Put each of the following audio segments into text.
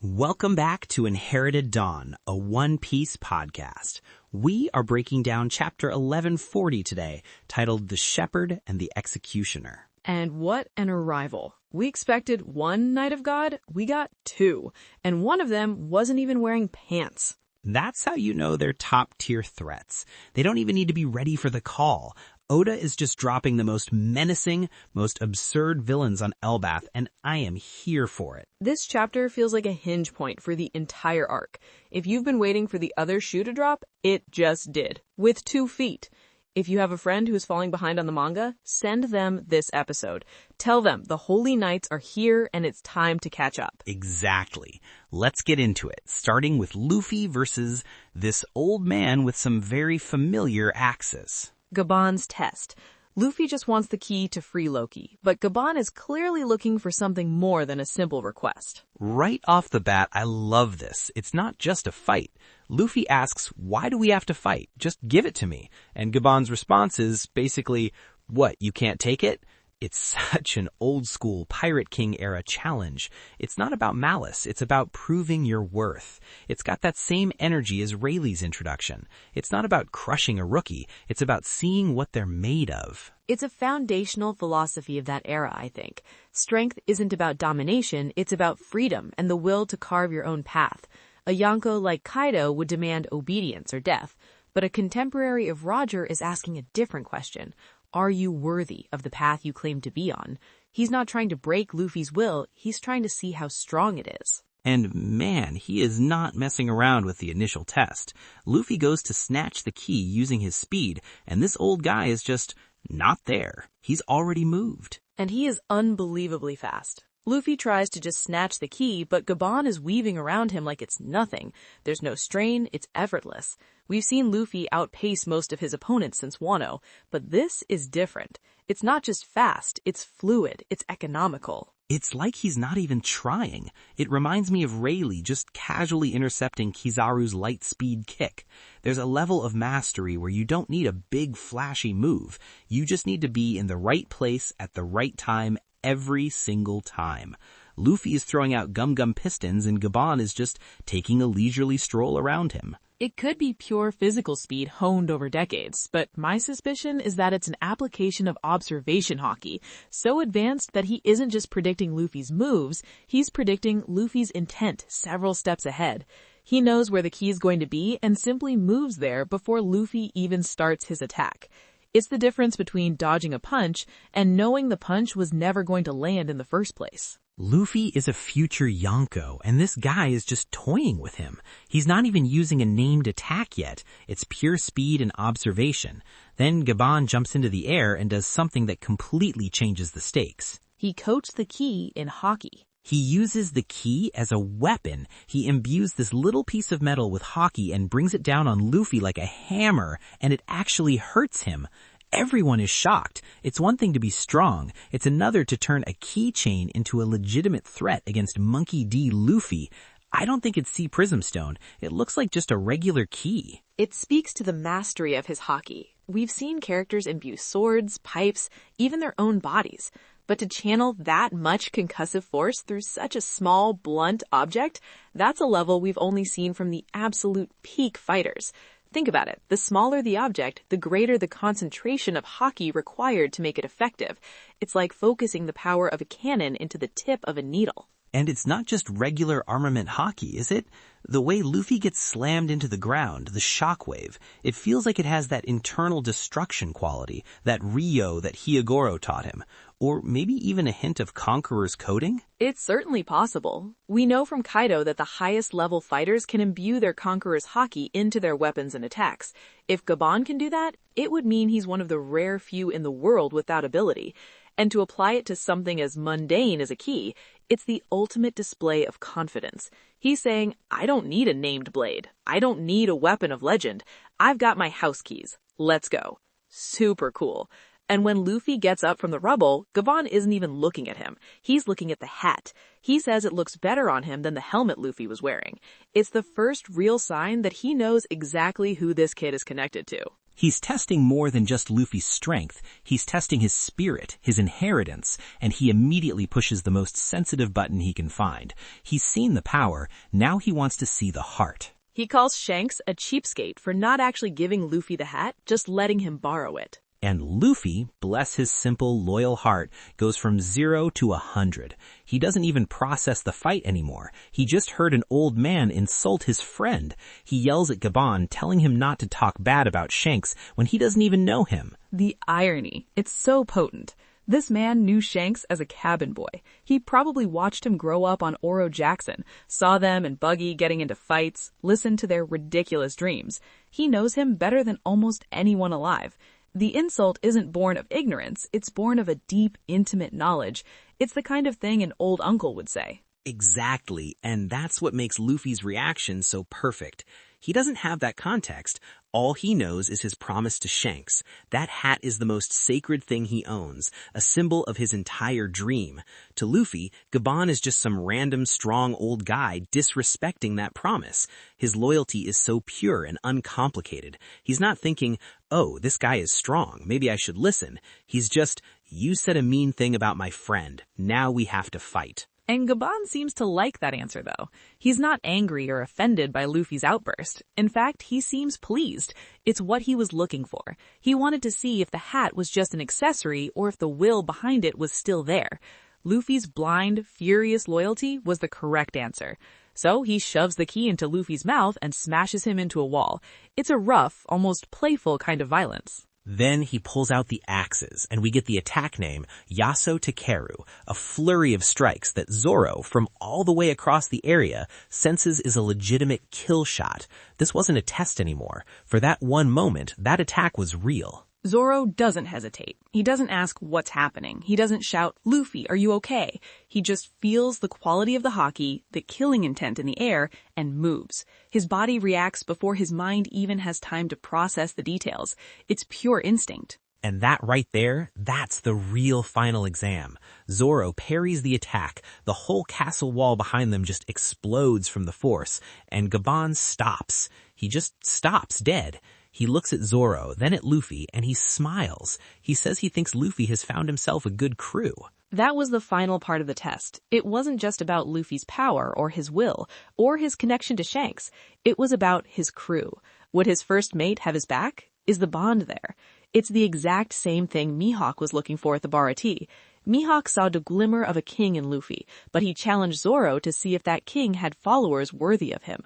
Welcome back to Inherited Dawn, a One Piece podcast. We are breaking down chapter 1140 today, titled The Shepherd and the Executioner. And what an arrival. We expected one Knight of God, we got two, and one of them wasn't even wearing pants. That's how you know they're top-tier threats. They don't even need to be ready for the call. Oda is just dropping the most menacing, most absurd villains on Elbaph, and I am here for it. This chapter feels like a hinge point for the entire arc. If you've been waiting for the other shoe to drop, it just did, with 2 feet. If you have a friend who is falling behind on the manga, send them this episode. Tell them the Holy Knights are here and it's time to catch up. Exactly. Let's get into it, starting with Luffy versus this old man with some very familiar axes. Gaban's test. Luffy just wants the key to free Loki, but Gaban is clearly looking for something more than a simple request. Right off the bat, I love this. It's not just a fight. Luffy asks, why do we have to fight? Just give it to me. And Gaban's response is basically, what, you can't take it? It's such an old-school Pirate King era challenge. It's not about malice. It's about proving your worth. It's got that same energy as Rayleigh's introduction. It's not about crushing a rookie. It's about seeing what they're made of. It's a foundational philosophy of that era, I think. Strength isn't about domination. It's about freedom and the will to carve your own path. A Yonko like Kaido would demand obedience or death, but a contemporary of Roger is asking a different question. Are you worthy of the path you claim to be on? He's not trying to break Luffy's will, he's trying to see how strong it is. And man, he is not messing around with the initial test. Luffy goes to snatch the key using his speed, and this old guy is just not there. He's already moved. And he is unbelievably fast. Luffy tries to just snatch the key, but Gaban is weaving around him like it's nothing. There's no strain, it's effortless. We've seen Luffy outpace most of his opponents since Wano, but this is different. It's not just fast, it's fluid, it's economical. It's like he's not even trying. It reminds me of Rayleigh just casually intercepting Kizaru's light speed kick. There's a level of mastery where you don't need a big flashy move. You just need to be in the right place at the right time every single time. Luffy is throwing out gum-gum pistons and Gaban is just taking a leisurely stroll around him. It could be pure physical speed honed over decades, but my suspicion is that it's an application of observation haki, so advanced that he isn't just predicting Luffy's moves, he's predicting Luffy's intent several steps ahead. He knows where the key is going to be and simply moves there before Luffy even starts his attack. It's the difference between dodging a punch and knowing the punch was never going to land in the first place. Luffy is a future Yonko, and this guy is just toying with him. He's not even using a named attack yet. It's pure speed and observation. Then Gaban jumps into the air and does something that completely changes the stakes. He coats the key in Haki. He uses the key as a weapon. He imbues this little piece of metal with Haki and brings it down on Luffy like a hammer, and it actually hurts him. Everyone is shocked. It's one thing to be strong. It's another to turn a keychain into a legitimate threat against Monkey D. Luffy. I don't think it's Sea Prism Stone. It looks like just a regular key. It speaks to the mastery of his Haki. We've seen characters imbue swords, pipes, even their own bodies. But to channel that much concussive force through such a small, blunt object, that's a level we've only seen from the absolute peak fighters. Think about it. The smaller the object, the greater the concentration of Haki required to make it effective. It's like focusing the power of a cannon into the tip of a needle. And it's not just regular armament Haki, is it? The way Luffy gets slammed into the ground, the shockwave, it feels like it has that internal destruction quality, that Ryo that Hyogoro taught him. Or maybe even a hint of Conqueror's coding? It's certainly possible. We know from Kaido that the highest level fighters can imbue their Conqueror's Haki into their weapons and attacks. If Gaban can do that, it would mean he's one of the rare few in the world with that ability. And to apply it to something as mundane as a key, it's the ultimate display of confidence. He's saying, I don't need a named blade. I don't need a weapon of legend. I've got my house keys. Let's go. Super cool. And when Luffy gets up from the rubble, Gaban isn't even looking at him. He's looking at the hat. He says it looks better on him than the helmet Luffy was wearing. It's the first real sign that he knows exactly who this kid is connected to. He's testing more than just Luffy's strength. He's testing his spirit, his inheritance, and he immediately pushes the most sensitive button he can find. He's seen the power, now he wants to see the heart. He calls Shanks a cheapskate for not actually giving Luffy the hat, just letting him borrow it. And Luffy, bless his simple, loyal heart, goes from 0 to 100. He doesn't even process the fight anymore. He just heard an old man insult his friend. He yells at Gaban, telling him not to talk bad about Shanks when he doesn't even know him. The irony. It's so potent. This man knew Shanks as a cabin boy. He probably watched him grow up on Oro Jackson, saw them and Buggy getting into fights, listened to their ridiculous dreams. He knows him better than almost anyone alive. The insult isn't born of ignorance, it's born of a deep, intimate knowledge. It's the kind of thing an old uncle would say. Exactly, and that's what makes Luffy's reaction so perfect. He doesn't have that context. All he knows is his promise to Shanks. That hat is the most sacred thing he owns, a symbol of his entire dream. To Luffy, Gaban is just some random strong old guy disrespecting that promise. His loyalty is so pure and uncomplicated. He's not thinking, oh, this guy is strong, maybe I should listen. He's just, you said a mean thing about my friend, now we have to fight. And Gaban seems to like that answer, though. He's not angry or offended by Luffy's outburst. In fact, he seems pleased. It's what he was looking for. He wanted to see if the hat was just an accessory or if the will behind it was still there. Luffy's blind, furious loyalty was the correct answer. So he shoves the key into Luffy's mouth and smashes him into a wall. It's a rough, almost playful kind of violence. Then he pulls out the axes, and we get the attack name, Yaso Takeru, a flurry of strikes that Zoro, from all the way across the area, senses is a legitimate kill shot. This wasn't a test anymore. For that one moment, that attack was real. Zoro doesn't hesitate. He doesn't ask what's happening. He doesn't shout, Luffy, are you okay? He just feels the quality of the haki, the killing intent in the air, and moves. His body reacts before his mind even has time to process the details. It's pure instinct. And that right there, that's the real final exam. Zoro parries the attack. The whole castle wall behind them just explodes from the force, and Gaban stops. He just stops dead. He looks at Zoro, then at Luffy, and he smiles. He says he thinks Luffy has found himself a good crew. That was the final part of the test. It wasn't just about Luffy's power or his will or his connection to Shanks. It was about his crew. Would his first mate have his back? Is the bond there? It's the exact same thing Mihawk was looking for at the Baratie. Mihawk saw the glimmer of a king in Luffy, but he challenged Zoro to see if that king had followers worthy of him.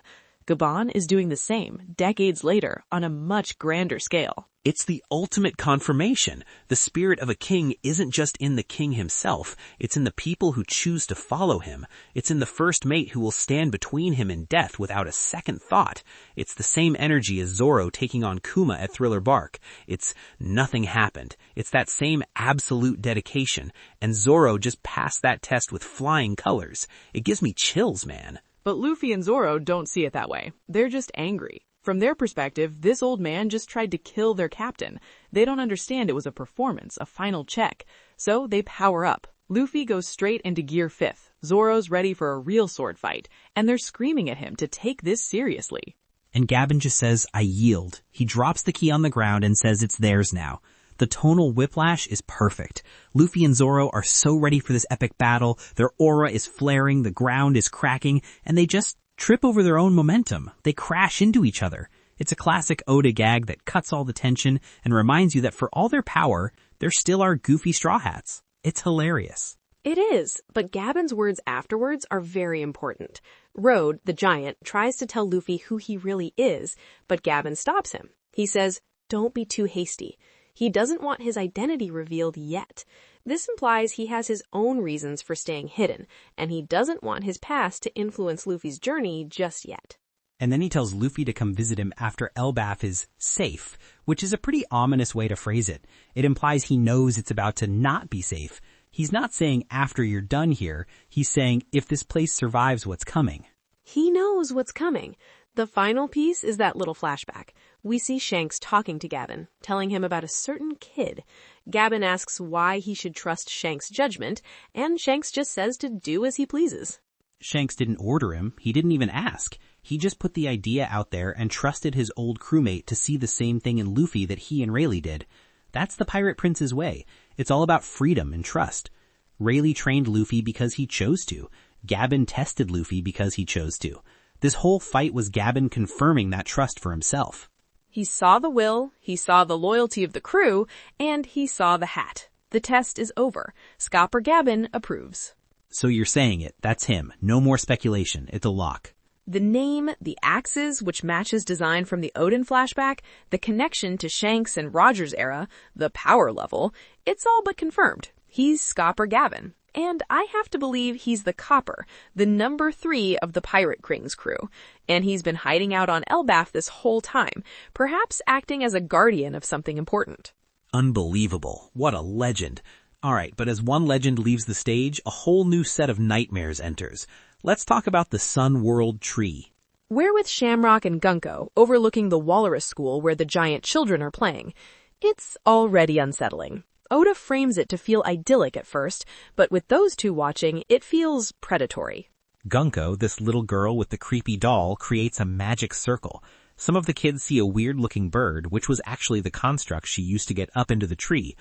Gaban is doing the same, decades later, on a much grander scale. It's the ultimate confirmation. The spirit of a king isn't just in the king himself. It's in the people who choose to follow him. It's in the first mate who will stand between him and death without a second thought. It's the same energy as Zoro taking on Kuma at Thriller Bark. It's nothing happened. It's that same absolute dedication. And Zoro just passed that test with flying colors. It gives me chills, man. But Luffy and Zoro don't see it that way. They're just angry. From their perspective, this old man just tried to kill their captain. They don't understand it was a performance, a final check. So they power up. Luffy goes straight into gear 5th. Zoro's ready for a real sword fight, and they're screaming at him to take this seriously. And Gaban just says, I yield. He drops the key on the ground and says it's theirs now. The tonal whiplash is perfect. Luffy and Zoro are so ready for this epic battle. Their aura is flaring, the ground is cracking, and they just trip over their own momentum. They crash into each other. It's a classic Oda gag that cuts all the tension and reminds you that for all their power, there still are goofy Straw Hats. It's hilarious. It is, but Gaban's words afterwards are very important. Road, the giant, tries to tell Luffy who he really is, but Gaban stops him. He says, don't be too hasty. He doesn't want his identity revealed yet. This implies he has his own reasons for staying hidden, and he doesn't want his past to influence Luffy's journey just yet. And then he tells Luffy to come visit him after Elbaph is safe, which is a pretty ominous way to phrase it. It implies he knows it's about to not be safe. He's not saying after you're done here, he's saying if this place survives what's coming. He knows what's coming. The final piece is that little flashback. We see Shanks talking to Gaban, telling him about a certain kid. Gaban asks why he should trust Shanks' judgment, and Shanks just says to do as he pleases. Shanks didn't order him. He didn't even ask. He just put the idea out there and trusted his old crewmate to see the same thing in Luffy that he and Rayleigh did. That's the Pirate Prince's way. It's all about freedom and trust. Rayleigh trained Luffy because he chose to. Gaban tested Luffy because he chose to. This whole fight was Gaban confirming that trust for himself. He saw the will, he saw the loyalty of the crew, and he saw the hat. The test is over. Skopper Gaban approves. So you're saying it. That's him. No more speculation. It's a lock. The name, the axes, which matches design from the Odin flashback, the connection to Shanks and Roger's era, the power level, it's all but confirmed. He's Skopper Gaban. And I have to believe he's the Copper, the number 3 of the Pirate King's crew. And he's been hiding out on Elbaph this whole time, perhaps acting as a guardian of something important. Unbelievable. What a legend. Alright, but as one legend leaves the stage, a whole new set of nightmares enters. Let's talk about the Sun World Tree. We're with Shamrock and Gunko, overlooking the Walrus School where the giant children are playing. It's already unsettling. Oda frames it to feel idyllic at first, but with those two watching, it feels predatory. Gunko, this little girl with the creepy doll, creates a magic circle. Some of the kids see a weird-looking bird, which was actually the construct she used to get up into the tree.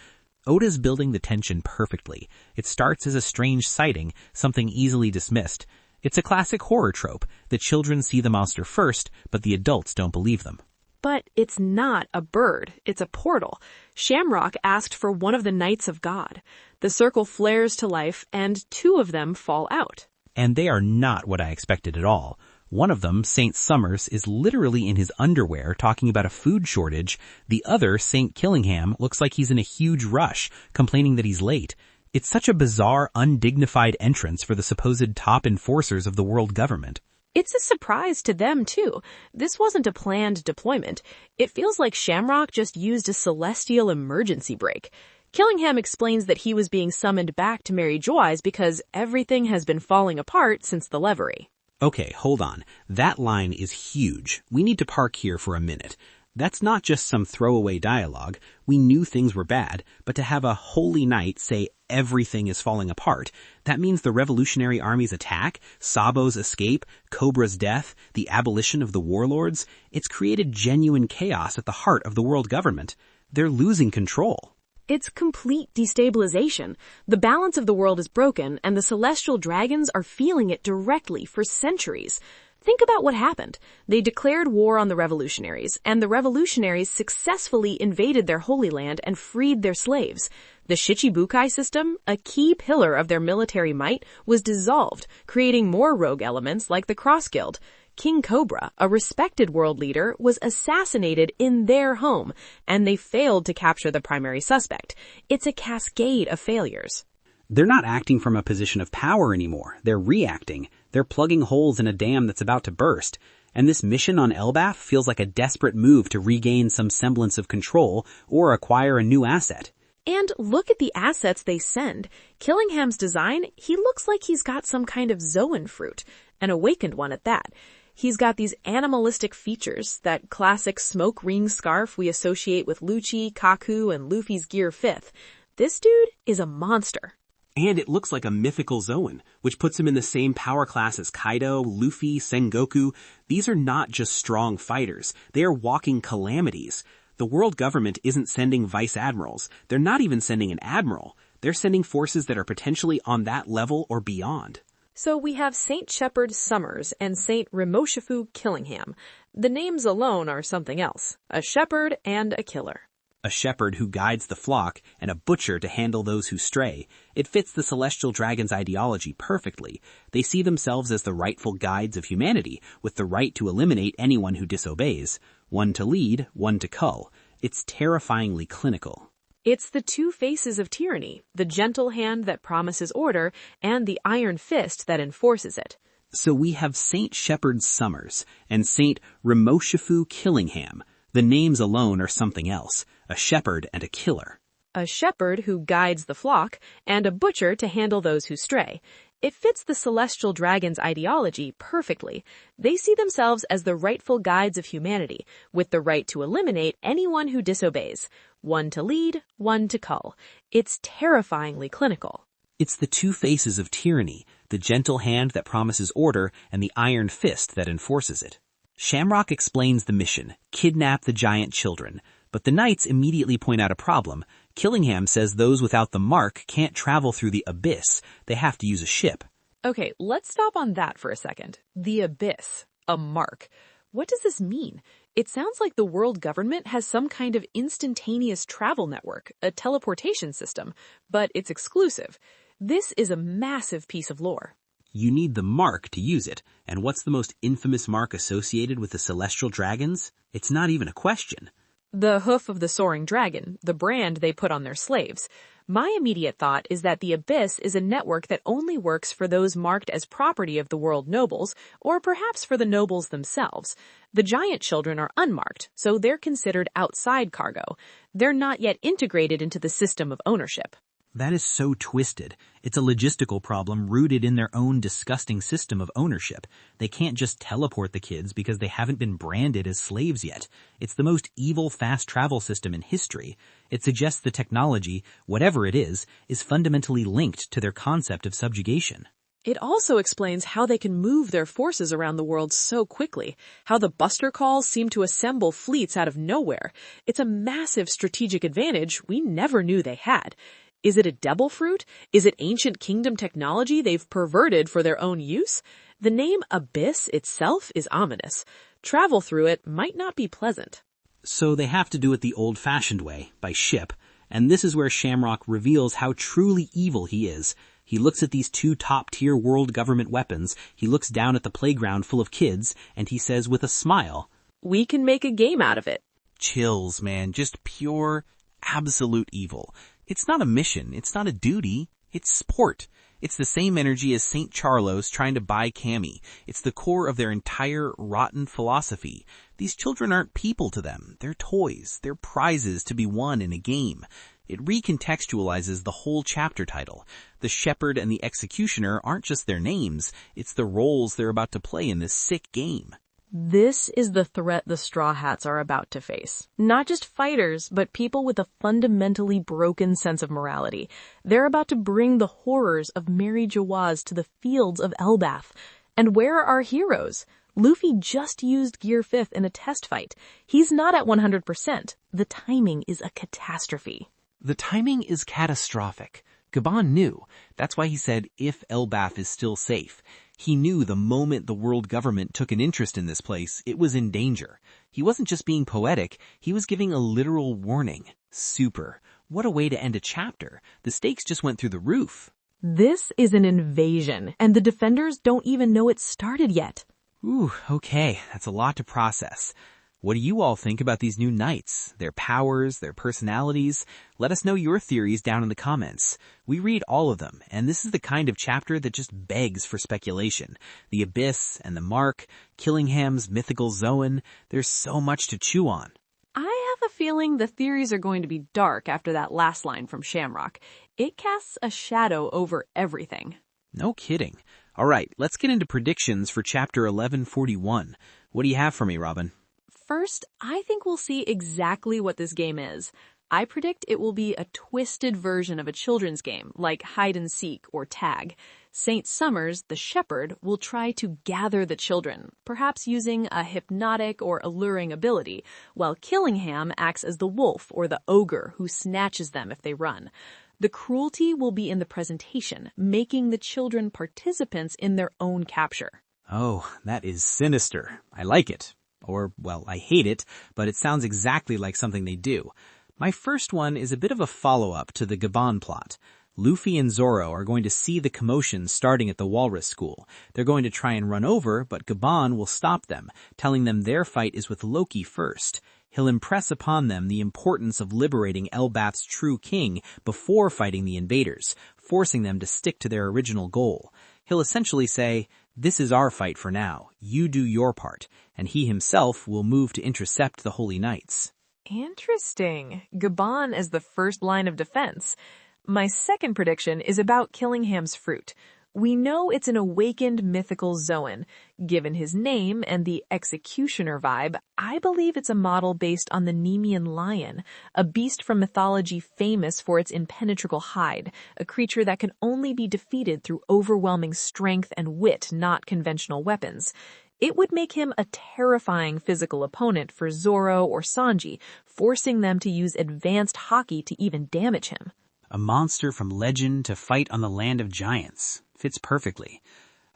Oda's building the tension perfectly. It starts as a strange sighting, something easily dismissed. It's a classic horror trope. The children see the monster first, but the adults don't believe them. But it's not a bird, it's a portal. Shamrock asked for one of the Knights of God. The circle flares to life, and 2 of them fall out. And they are not what I expected at all. One of them, St. Summers, is literally in his underwear talking about a food shortage. The other, St. Killingham, looks like he's in a huge rush, complaining that he's late. It's such a bizarre, undignified entrance for the supposed top enforcers of the world government. It's a surprise to them, too. This wasn't a planned deployment. It feels like Shamrock just used a celestial emergency brake. Killingham explains that he was being summoned back to Mary Joy's because everything has been falling apart since the Leverie. Okay, hold on. That line is huge. We need to park here for a minute. That's not just some throwaway dialogue. We knew things were bad, but to have a holy knight say everything is falling apart, that means the Revolutionary Army's attack, Sabo's escape, Cobra's death, the abolition of the warlords, it's created genuine chaos at the heart of the world government. They're losing control. It's complete destabilization. The balance of the world is broken, and the celestial dragons are feeling it directly for centuries. Think about what happened. They declared war on the revolutionaries, and the revolutionaries successfully invaded their holy land and freed their slaves. The Shichibukai system, a key pillar of their military might, was dissolved, creating more rogue elements like the Cross Guild. King Cobra, a respected world leader, was assassinated in their home, and they failed to capture the primary suspect. It's a cascade of failures. They're not acting from a position of power anymore. They're reacting. They're plugging holes in a dam that's about to burst. And this mission on Elbaph feels like a desperate move to regain some semblance of control or acquire a new asset. And look at the assets they send. Killingham's design, he looks like he's got some kind of Zoan fruit, an awakened one at that. He's got these animalistic features, that classic smoke ring scarf we associate with Lucci, Kaku, and Luffy's Gear 5th. This dude is a monster. And it looks like a mythical Zoan, which puts him in the same power class as Kaido, Luffy, Sengoku. These are not just strong fighters. They are walking calamities. The world government isn't sending vice admirals. They're not even sending an admiral. They're sending forces that are potentially on that level or beyond. So we have St. Shepherd Summers and St. Remoshifu Killingham. The names alone are something else. A shepherd and a killer. A shepherd who guides the flock, and a butcher to handle those who stray. It fits the Celestial Dragon's ideology perfectly. They see themselves as the rightful guides of humanity, with the right to eliminate anyone who disobeys. One to lead, one to cull. It's terrifyingly clinical. It's the 2 faces of tyranny, the gentle hand that promises order, and the iron fist that enforces it. So we have St. Shepherd Summers, and St. Remoshifu Killingham. The names alone are something else. A shepherd and a killer. A shepherd who guides the flock, and a butcher to handle those who stray. It fits the Celestial Dragon's ideology perfectly. They see themselves as the rightful guides of humanity, with the right to eliminate anyone who disobeys. One to lead, one to cull. It's terrifyingly clinical. It's the 2 faces of tyranny, the the gentle hand that promises order and the iron fist that enforces it. Shamrock explains the mission, kidnap the giant children, but the knights immediately point out a problem. Killingham says those without the mark can't travel through the abyss. They have to use a ship. Okay, let's stop on that for a second. The abyss. A mark. What does this mean? It sounds like the world government has some kind of instantaneous travel network, a teleportation system, but it's exclusive. This is a massive piece of lore. You need the mark to use it, and what's the most infamous mark associated with the celestial dragons? It's not even a question. The hoof of the soaring dragon, the brand they put on their slaves. My immediate thought is that the Abyss is a network that only works for those marked as property of the world nobles, or perhaps for the nobles themselves. The giant children are unmarked, so they're considered outside cargo. They're not yet integrated into the system of ownership. That is so twisted. It's a logistical problem rooted in their own disgusting system of ownership. They can't just teleport the kids because they haven't been branded as slaves yet. It's the most evil fast travel system in history. It suggests the technology, whatever it is fundamentally linked to their concept of subjugation. It also explains how they can move their forces around the world so quickly, how the Buster Calls seem to assemble fleets out of nowhere. It's a massive strategic advantage we never knew they had. Is it a devil fruit? Is it ancient kingdom technology they've perverted for their own use? The name Abyss itself is ominous. Travel through it might not be pleasant. So they have to do it the old-fashioned way, by ship. And this is where Shamrock reveals how truly evil he is. He looks at these two top-tier world government weapons, he looks down at the playground full of kids, and he says with a smile, "We can make a game out of it." Chills, man. Just pure, absolute evil. It's not a mission. It's not a duty. It's sport. It's the same energy as St. Charlos trying to buy Cammy. It's the core of their entire rotten philosophy. These children aren't people to them. They're toys. They're prizes to be won in a game. It recontextualizes the whole chapter title. The shepherd and the executioner aren't just their names. It's the roles they're about to play in this sick game. This is the threat the Straw Hats are about to face. Not just fighters, but people with a fundamentally broken sense of morality. They're about to bring the horrors of Mary Jawaz to the fields of Elbaph. And where are our heroes? Luffy just used Gear 5th in a test fight. He's not at 100%. The timing is a catastrophe. The timing is catastrophic. Gaban knew. That's why he said, if Elbaph is still safe. He knew the moment the world government took an interest in this place, it was in danger. He wasn't just being poetic, he was giving a literal warning. Super. What a way to end a chapter. The stakes just went through the roof. This is an invasion, and the defenders don't even know it started yet. Ooh, okay. That's a lot to process. What do you all think about these new knights? Their powers, their personalities? Let us know your theories down in the comments. We read all of them, and this is the kind of chapter that just begs for speculation. The Abyss and the Mark, Killingham's mythical Zoan, there's so much to chew on. I have a feeling the theories are going to be dark after that last line from Shamrock. It casts a shadow over everything. No kidding. All right, let's get into predictions for chapter 1141. What do you have for me, Robin? First, I think we'll see exactly what this game is. I predict it will be a twisted version of a children's game, like hide and seek or tag. St. Summers, the shepherd, will try to gather the children, perhaps using a hypnotic or alluring ability, while Killingham acts as the wolf or the ogre who snatches them if they run. The cruelty will be in the presentation, making the children participants in their own capture. Oh, that is sinister. I like it. Or, well, I hate it, but it sounds exactly like something they do. My first one is a bit of a follow-up to the Gaban plot. Luffy and Zoro are going to see the commotion starting at the Walrus School. They're going to try and run over, but Gaban will stop them, telling them their fight is with Loki first. He'll impress upon them the importance of liberating Elbaph's true king before fighting the invaders, forcing them to stick to their original goal. He'll essentially say, "This is our fight for now. You do your part," and he himself will move to intercept the Holy Knights. Interesting. Gaban as the first line of defense. My second prediction is about Killingham's fruit. We know it's an awakened mythical Zoan. Given his name and the executioner vibe, I believe it's a model based on the Nemean lion, a beast from mythology famous for its impenetrable hide, a creature that can only be defeated through overwhelming strength and wit, not conventional weapons. It would make him a terrifying physical opponent for Zoro or Sanji, forcing them to use advanced Haki to even damage him. A monster from legend to fight on the land of giants. Fits perfectly.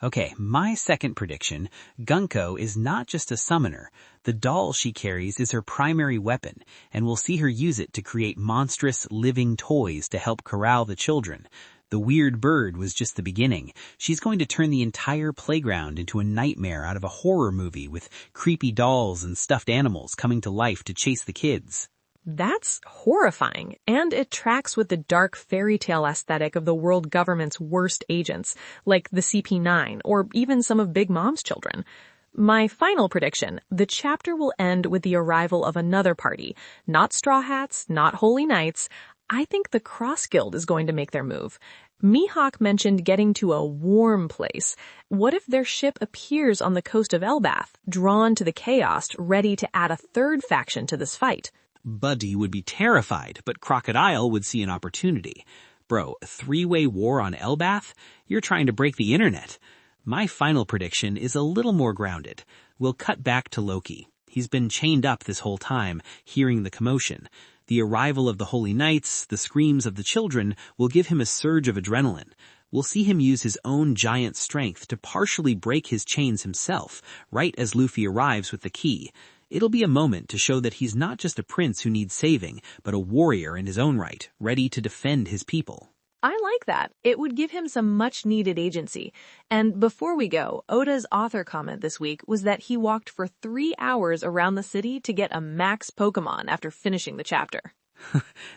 Okay, my second prediction, Gunko is not just a summoner. The doll she carries is her primary weapon, and we'll see her use it to create monstrous living toys to help corral the children. The weird bird was just the beginning. She's going to turn the entire playground into a nightmare out of a horror movie with creepy dolls and stuffed animals coming to life to chase the kids. That's horrifying, and it tracks with the dark fairy tale aesthetic of the world government's worst agents, like the CP9 or even some of Big Mom's children. My final prediction, the chapter will end with the arrival of another party. Not Straw Hats, not Holy Knights. I think the Cross Guild is going to make their move. Mihawk mentioned getting to a warm place. What if their ship appears on the coast of Elbaph, drawn to the chaos, ready to add a third faction to this fight? Buddy would be terrified, but Crocodile would see an opportunity. Bro, a three-way war on Elbaph? You're trying to break the internet. My final prediction is a little more grounded. We'll cut back to Loki. He's been chained up this whole time, hearing the commotion. The arrival of the Holy Knights, the screams of the children, will give him a surge of adrenaline. We'll see him use his own giant strength to partially break his chains himself, right as Luffy arrives with the key. It'll be a moment to show that he's not just a prince who needs saving, but a warrior in his own right, ready to defend his people. I like that. It would give him some much-needed agency. And before we go, Oda's author comment this week was that he walked for 3 hours around the city to get a max Pokemon after finishing the chapter.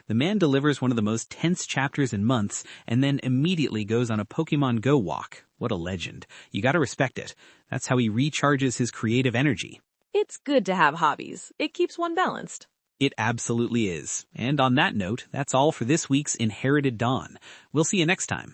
The man delivers one of the most tense chapters in months and then immediately goes on a Pokemon Go walk. What a legend. You gotta respect it. That's how he recharges his creative energy. It's good to have hobbies. It keeps one balanced. It absolutely is. And on that note, that's all for this week's Inherited Dawn. We'll see you next time.